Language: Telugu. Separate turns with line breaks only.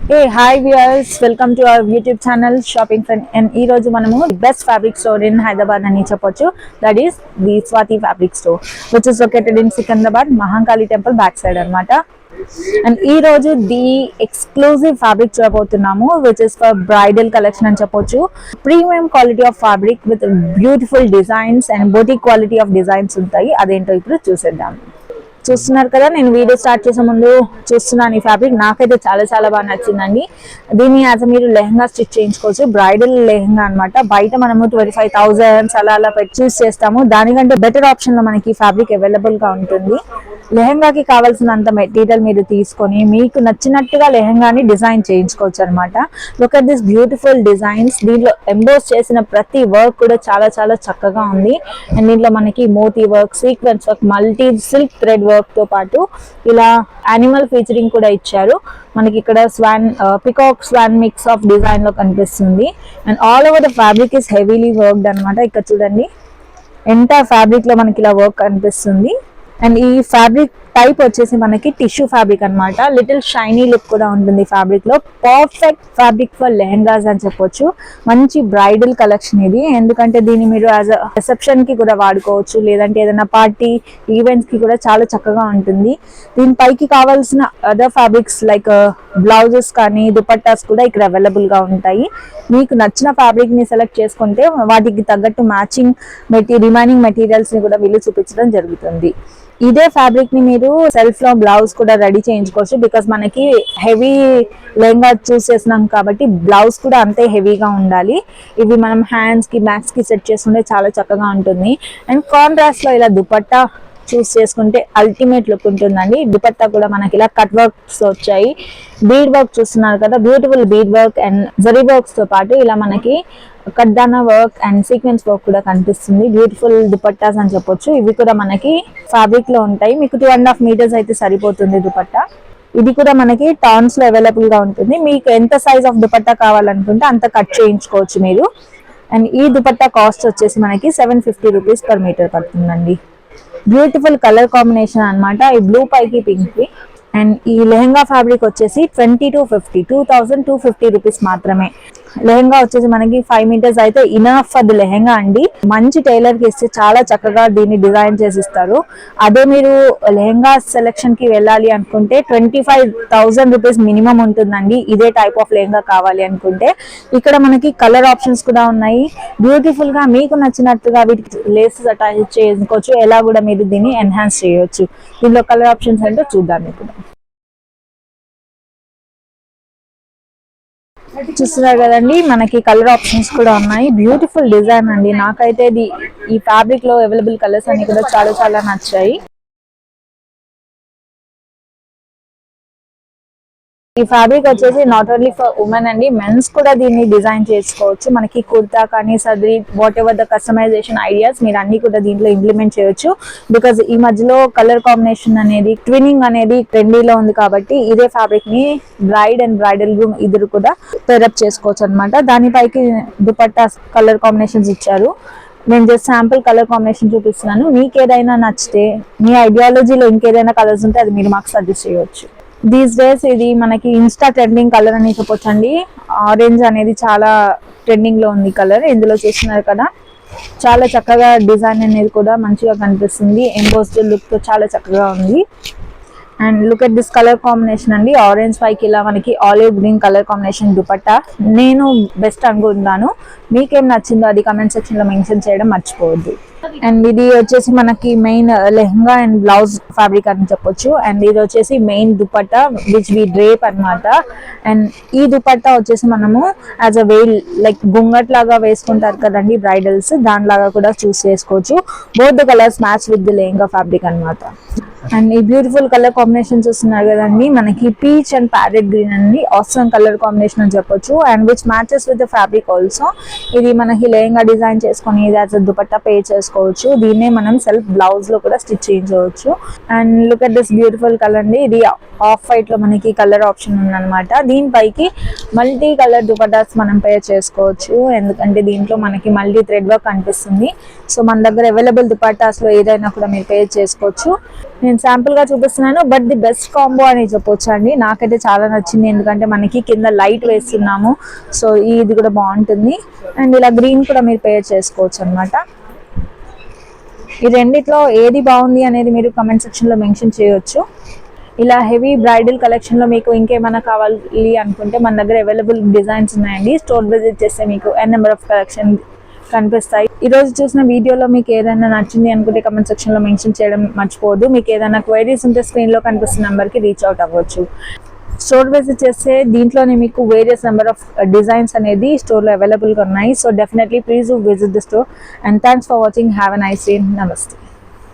Hey, hi viewers, welcome to our YouTube channel Shopping Fun. And ee roju manamu best fabric store in Hyderabad ani cheppochu. That is the Swati Fabric Store, which is located in Secunderabad, Mahankali Temple back side anamata. And ee roju the exclusive fabric చూడబోతున్నాము, which is for bridal collection అని చెప్పొచ్చు. Premium quality of fabric with beautiful designs and boutique quality of designs ఉంటాయి. అదేంటో ఇప్పుడు చూసేద్దాం. చూస్తున్నారు కదా, నేను వీడియో స్టార్ట్ చేసే ముందు చూస్తున్నాను ఈ ఫ్యాబ్రిక్. నాకైతే చాలా చాలా బాగా నచ్చిందండి. దీన్ని యాజ్ మీరు లెహంగా స్టిచ్ చేయించుకోవచ్చు. బ్రైడల్ లెహంగా అనమాట. బయట మనము 25,000 అలా పెట్టి చూస్ చేస్తాము. దానికంటే బెటర్ ఆప్షన్ లో మనకి ఫ్యాబ్రిక్ అవైలబుల్ గా ఉంటుంది. లెహంగాకి కావాల్సినంత మెటీరియల్ మీరు తీసుకొని మీకు నచ్చినట్టుగా లెహంగాని డిజైన్ చేయించుకోవచ్చు అనమాట. Look at this beautiful designs. దీంట్లో ఎంబోస్ చేసిన ప్రతి వర్క్ కూడా చాలా చాలా చక్కగా ఉంది. అండ్ దీంట్లో మనకి మోతీ work, sequence work, multi silk thread work తో పాటు ఇలా యానిమల్ ఫీచరింగ్ కూడా ఇచ్చారు. మనకి ఇక్కడ swan peacock swan mix of design లో కనిపిస్తుంది. And all over the fabric is heavily worked అనమాట. ఇక్కడ చూడండి, ఎంటైర్ ఫ్యాబ్రిక్ లో మనకి ఇలా వర్క్ కనిపిస్తుంది. అండ్ ఈ ఫ్యాబ్రిక్ టైప్ వచ్చేసి మనకి టిష్యూ ఫ్యాబ్రిక్ అనమాట. లిటిల్ షైనీ లుక్ కూడా ఉంటుంది ఫ్యాబ్రిక్ లో. పర్ఫెక్ట్ ఫ్యాబ్రిక్ ఫర్ లెహంగాస్ అని చెప్పొచ్చు. మంచి బ్రైడల్ కలెక్షన్ ఇది. ఎందుకంటే దీన్ని మీరు యాజ్ అ రిసెప్షన్ కి కూడా వాడుకోవచ్చు, లేదంటే ఏదైనా పార్టీ ఈవెంట్స్ కి కూడా చాలా చక్కగా ఉంటుంది. దీనిపైకి కావాల్సిన అదర్ ఫ్యాబ్రిక్స్ లైక్ బ్లౌజెస్ కానీ దుపట్టాస్ కూడా ఇక్కడ అవైలబుల్ గా ఉంటాయి. మీకు నచ్చిన ఫ్యాబ్రిక్ ని సెలెక్ట్ చేసుకుంటే వాటికి తగ్గట్టు మ్యాచింగ్ రిమైనింగ్ మెటీరియల్స్ ని కూడా వీళ్ళు చూపించడం జరుగుతుంది. ఇదే ఫ్యాబ్రిక్ ని మీరు సెల్ఫ్ లో బ్లౌజ్ కూడా రెడీ చేయించుకోవచ్చు. బికాస్ మనకి హెవీ లెహంగా చూస్ చేసినాం కాబట్టి బ్లౌజ్ కూడా అంతే హెవీగా ఉండాలి. ఇవి మనం హ్యాండ్స్ కి బ్యాక్స్ కి సెట్ చేసుకుంటే చాలా చక్కగా ఉంటుంది. అండ్ కాంట్రాస్ట్ లో ఇలా దుపట్టా చూస్ చేసుకుంటే అల్టిమేట్ లుక్ ఉంటుందండి. దుపట్టా కూడా మనకి ఇలా కట్ వర్క్స్ వచ్చాయి. బీడ్ వర్క్ చూస్తున్నారు కదా, beautiful bead work and zari works తో పాటు ఇలా మనకి కడ్దానా వర్క్ అండ్ సీక్వెన్స్ వర్క్ కూడా కనిపిస్తుంది. బ్యూటిఫుల్ దుపట్టాస్ అని చెప్పొచ్చు. ఇవి కూడా మనకి ఫ్యాబ్రిక్ లో ఉంటాయి. మీకు 2.5 మీటర్స్ అయితే సరిపోతుంది దుపట్టా. ఇది కూడా మనకి టౌన్స్ లో అవైలబుల్ గా ఉంటుంది. మీకు ఎంత సైజ్ ఆఫ్ దుపట్టా కావాలనుకుంటే అంత కట్ చేయించుకోవచ్చు మీరు. అండ్ ఈ దుపట్టా కాస్ట్ వచ్చేసి మనకి 750 రూపీస్ పర్ మీటర్ పడుతుందండి. బ్యూటిఫుల్ కలర్ కాంబినేషన్ అనమాట, ఈ బ్లూ పైకి పింక్ కి. అండ్ ఈ లెహంగా ఫ్యాబ్రిక్ వచ్చేసి 2250 రూపీస్ మాత్రమే. లెహంగా వచ్చేసి మనకి 5 మీటర్స్ అయితే ఇనఫ్ ఫర్ ది లెహంగా అండి. మంచి టైలర్ కి ఇస్తే చాలా చక్కగా దీన్ని డిజైన్ చేసి ఇస్తారు. అదే మీరు లెహంగా సెలెక్షన్ కి వెళ్ళాలి అనుకుంటే 25,000 రూపీస్ మినిమం ఉంటుందండి. ఇదే టైప్ ఆఫ్ లెహంగా కావాలి అనుకుంటే. ఇక్కడ మనకి కలర్ ఆప్షన్స్ కూడా ఉన్నాయి. బ్యూటిఫుల్ గా మీకు నచ్చినట్టుగా వీటికి లేసెస్ అటాచ్ చేసుకోవచ్చు. ఎలా కూడా మీరు దీన్ని ఎన్హాన్స్ చేయొచ్చు. దీనిలో కలర్ ఆప్షన్స్ అంటే చూద్దాం ఇప్పుడు. చూస్తున్నారు కదండి, మనకి కలర్ ఆప్షన్స్ కూడా ఉన్నాయి. బ్యూటిఫుల్ డిజైన్ అండి. నాకైతే ఈ ఫ్యాబ్రిక్ లో అవైలబుల్ కలర్స్ అన్ని కూడా చాలా చాలా నచ్చాయి. ఈ ఫ్యాబ్రిక్ వచ్చేసి నాట్ ఓన్లీ ఫర్ ఉమెన్ అండి, మెన్స్ కూడా దీన్ని డిజైన్ చేసుకోవచ్చు. మనకి కుర్తా కానీ sadri whatever the customization ideas మీరు అన్ని కూడా దీంట్లో ఇంప్లిమెంట్ చేయొచ్చు. బికాస్ ఈ మధ్యలో కలర్ కాంబినేషన్ అనేది ట్విన్నింగ్ అనేది ట్రెండీలో ఉంది కాబట్టి ఇదే ఫ్యాబ్రిక్ ని బ్రైడ్ అండ్ బ్రైడల్ రూమ్ ఇద్దరు కూడా పేరప్ చేసుకోవచ్చు అనమాట. దానిపైకి దుపట్టా కలర్ కాంబినేషన్స్ ఇచ్చారు. నేను జస్ట్ శాంపుల్ కలర్ కాంబినేషన్ చూపిస్తున్నాను. మీకు ఏదైనా నచ్చితే మీ ఐడియాలజీలో ఇంకేదైనా కలర్స్ ఉంటే అది మీరు మాకు సజెస్ట్ చేయవచ్చు. దీస్ డేస్ ఇది మనకి ఇన్స్టా ట్రెండింగ్ కలర్ అని చెప్పొచ్చు అండి. ఆరెంజ్ అనేది చాలా ట్రెండింగ్ లో ఉంది కలర్. ఇందులో చూస్తున్నారు కదా, చాలా చక్కగా డిజైన్ అనేది కూడా మంచిగా కనిపిస్తుంది. ఎంబోస్డ్ లుక్ తో చాలా చక్కగా ఉంది. And look at this colour combination అండి. ఆరెంజ్ పైకి ఇలా మనకి olive green colour combination dupatta నేను బెస్ట్ అనుకుంటున్నాను. మీకేం నచ్చిందో అది కమెంట్ సెక్షన్ లో మెన్షన్ చేయడం మర్చిపోవద్దు. అండ్ ఇది వచ్చేసి మనకి main lehenga and blouse fabric అని చెప్పొచ్చు. అండ్ ఇది వచ్చేసి main dupatta which we drape అనమాట. అండ్ ఈ దుపట్టా వచ్చేసి మనము యాజ్ అ వెయిల్ లైక్ గుంగట్ లాగా వేసుకుంటారు కదండి బ్రైడల్స్, దానిలాగా కూడా చూస్ చేసుకోవచ్చు. Both the colours match with the lehenga fabric అనమాట. అండ్ ఈ బ్యూటిఫుల్ కలర్ కాంబినేషన్ చూస్తున్నారు కదండి, మనకి పీచ్ అండ్ ప్యారెట్ గ్రీన్ అండి. ఆసమ్ కలర్ కాంబినేషన్ అని చెప్పొచ్చు. And which matches with the fabric also. ఇది మనకి లెహంగా డిజైన్ చేసుకొని ఇది యాజ్ అ దుపట్టా పే చేసుకోవచ్చు. చేసుకోవచ్చు. దీన్నే మనం సెల్ఫ్ బ్లౌజ్ లో కూడా స్టిచ్ చేయించవచ్చు. And look at this beautiful colour అండి. ఇది ఆఫ్ వైట్ లో మనకి కలర్ ఆప్షన్ ఉందన్నమాట. దీనిపైకి మల్టీ కలర్ దుపటాస్ మనం పేర్ చేసుకోవచ్చు, ఎందుకంటే దీంట్లో మనకి మల్టీ థ్రెడ్ వర్క్ కనిపిస్తుంది. సో మన దగ్గర అవైలబుల్ దుపటాస్ లో ఏదైనా కూడా మీరు పేర్ చేసుకోవచ్చు. నేను శాంపుల్ గా చూపిస్తున్నాను, బట్ ది బెస్ట్ కాంబో అని చెప్పొచ్చు అండి. నాకైతే చాలా నచ్చింది, ఎందుకంటే మనకి కింద లైట్ వేస్తున్నాము, సో ఇది కూడా బాగుంటుంది. అండ్ ఇలా గ్రీన్ కూడా మీరు పేర్ చేసుకోవచ్చు అనమాట. ఈ రెండిట్లో ఏది బాగుంది అనేది మీరు కమెంట్ సెక్షన్ లో మెన్షన్ చేయొచ్చు. ఇలా హెవీ బ్రైడల్ కలెక్షన్ లో మీకు ఇంకేమైనా కావాలి అనుకుంటే మన దగ్గర అవైలబుల్ డిజైన్స్ ఉన్నాయండి. స్టోర్ విజిట్ చేస్తే మీకు నెంబర్ ఆఫ్ కలెక్షన్ కనిపిస్తాయి. ఈ రోజు చూసిన వీడియోలో మీకు ఏదైనా నచ్చింది అనుకుంటే కమెంట్ సెక్షన్ లో మెన్షన్ చేయడం మర్చిపోవద్దు. మీకు ఏదైనా క్వైరీస్ ఉంటే స్క్రీన్ లో కనిపిస్తున్న నెంబర్ కి రీచ్ అవుట్ అవ్వచ్చు. స్టోర్ విజిట్ చేస్తే దీంట్లోనే మీకు వేరియస్ నెంబర్ ఆఫ్ డిజైన్స్ అనేది స్టోర్ లో అవైలబుల్ గా ఉన్నాయి. So definitely please visit the store. And thanks for watching. Have a nice day. నమస్తే.